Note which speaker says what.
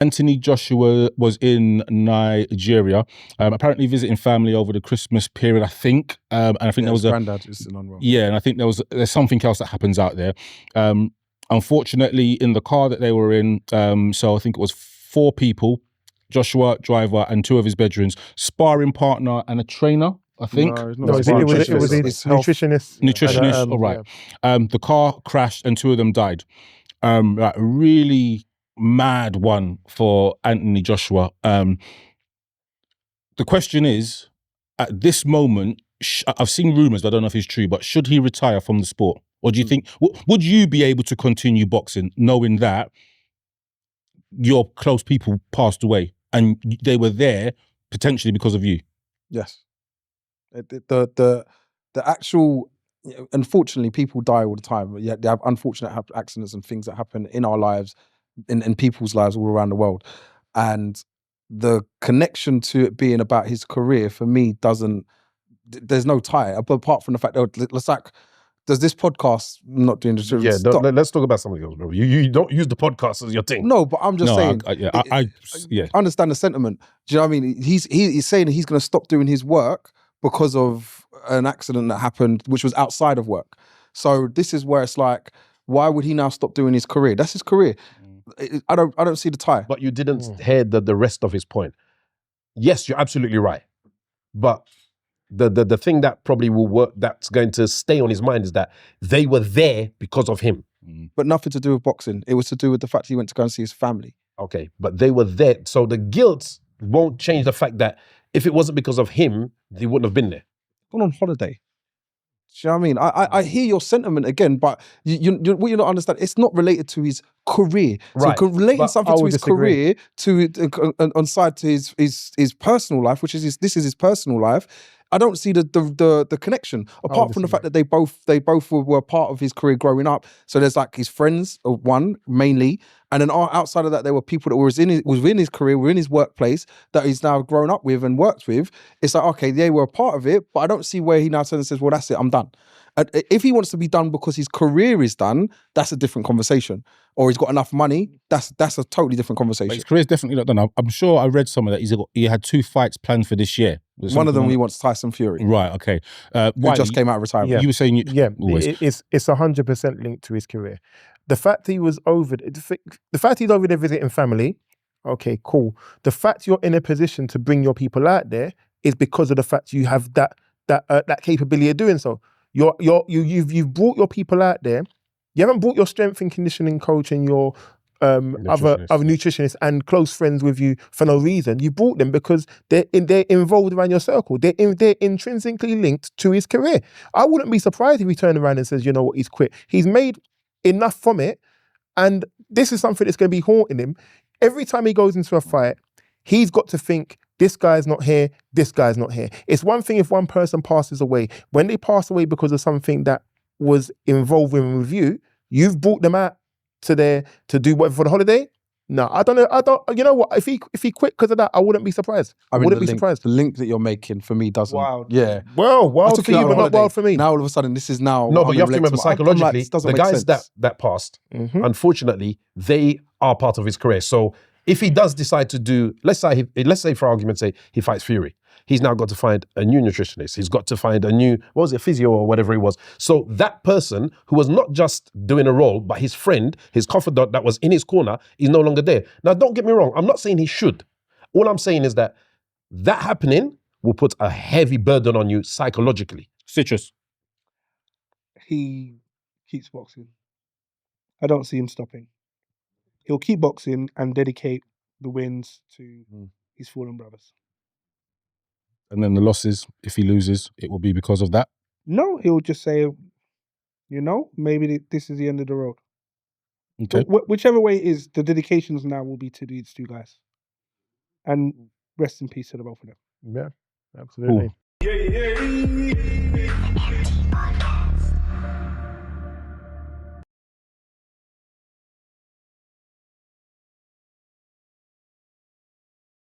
Speaker 1: Anthony Joshua was in Nigeria, apparently visiting family over the Christmas period, I think. And I think there was
Speaker 2: granddad is still unwell.
Speaker 1: Yeah, and I think there's something else that happens out there. Unfortunately, in the car that they were in, so I think it was 4 people, Joshua, driver, and 2 of his bedrooms, sparring partner and a trainer, I think.
Speaker 2: No,
Speaker 3: it was his nutritionist.
Speaker 1: Nutritionist, all right. Yeah. The car crashed and 2 of them died. Like a really mad one for Anthony Joshua. The question is, at this moment, I've seen rumours, but I don't know if it's true, but should he retire from the sport? Or do you think, would you be able to continue boxing knowing that your close people passed away and they were there potentially because of you?
Speaker 2: Yes. The actual, unfortunately, people die all the time. Yeah, they have unfortunate accidents and things that happen in our lives, in people's lives all around the world. And the connection to it being about his career, for me, there's no tie, apart from the fact that it's like, does this podcast not doing this?
Speaker 4: Yeah, let's talk about something else, bro. You don't use the podcast as your thing.
Speaker 2: No, but I'm just saying.
Speaker 1: I
Speaker 2: understand the sentiment. Do you know what I mean? He's saying that he's going to stop doing his work because of an accident that happened, which was outside of work. So this is where it's like, why would he now stop doing his career? That's his career. I don't see the tie.
Speaker 4: But you didn't hear the rest of his point. Yes, you're absolutely right. But the thing that probably will work, that's going to stay on his mind, is that they were there because of him.
Speaker 2: But nothing to do with boxing. It was to do with the fact he went to go and see his family.
Speaker 4: Okay, but they were there. So the guilt won't change the fact that if it wasn't because of him, he wouldn't have been there.
Speaker 2: Gone on holiday. Do you know what I mean? I hear your sentiment again, but what you're not understanding, it's not related to his career.
Speaker 4: Right.
Speaker 2: So relating something to his career on side to his personal life, which is this is his personal life. I don't see the connection, apart from the fact that they both were part of his career growing up. So there's like his friends, one mainly, and then outside of that, there were people that was in his career, were in his workplace, that he's now grown up with and worked with. It's like, okay, they were a part of it, but I don't see where he now turns and says, well, that's it, I'm done. And if he wants to be done because his career is done, that's a different conversation. Or he's got enough money, that's a totally different conversation.
Speaker 1: But his career's definitely not done. I'm sure I read somewhere that he had 2 fights planned for this year.
Speaker 2: One of them he wants Tyson Fury.
Speaker 1: Right, okay.
Speaker 2: Who just came out of retirement.
Speaker 3: Yeah.
Speaker 1: You were saying...
Speaker 3: It's 100% linked to his career. The fact he's over there visiting family, okay, cool. The fact you're in a position to bring your people out there is because of the fact you have that capability of doing so. You've brought your people out there. You haven't brought your strength and conditioning coach and your other nutritionists and close friends with you for no reason. You brought them because they're involved around your circle. They're intrinsically linked to his career. I wouldn't be surprised if he turned around and says, you know what, he's quit. He's made enough from it, and this is something that's going to be haunting him. Every time he goes into a fight, he's got to think, this guy's not here, this guy's not here. It's one thing if one person passes away. When they pass away because of something that was involved with you, you've brought them out to do whatever for the holiday. No, I don't know. You know what? If he quit because of that, I wouldn't be surprised. I wouldn't be surprised.
Speaker 2: The link that you're making for me doesn't.
Speaker 3: Wild.
Speaker 2: Yeah.
Speaker 3: Well, wild for you, but not wild for me.
Speaker 2: Now all of a sudden, this is now.
Speaker 4: No, but you have to remember psychologically, the guys
Speaker 2: sense.
Speaker 4: that passed, unfortunately, they are part of his career. So if he does decide to do, let's say for argument's sake, he fights Fury. He's now got to find a new nutritionist. He's got to find a new, physio or whatever it was. So that person who was not just doing a role, but his friend, his confidant that was in his corner, is no longer there. Now, don't get me wrong. I'm not saying he should. All I'm saying is that happening will put a heavy burden on you psychologically.
Speaker 1: Citrus.
Speaker 5: He keeps boxing. I don't see him stopping. He'll keep boxing and dedicate the wins to his fallen brothers.
Speaker 1: And then the losses, if he loses, it will be because of that?
Speaker 5: No, he'll just say, maybe this is the end of the road.
Speaker 1: Okay.
Speaker 5: Whichever way it is, the dedications now will be to these 2 guys. And rest in peace to the both of them.
Speaker 3: Yeah, absolutely.
Speaker 1: Ooh.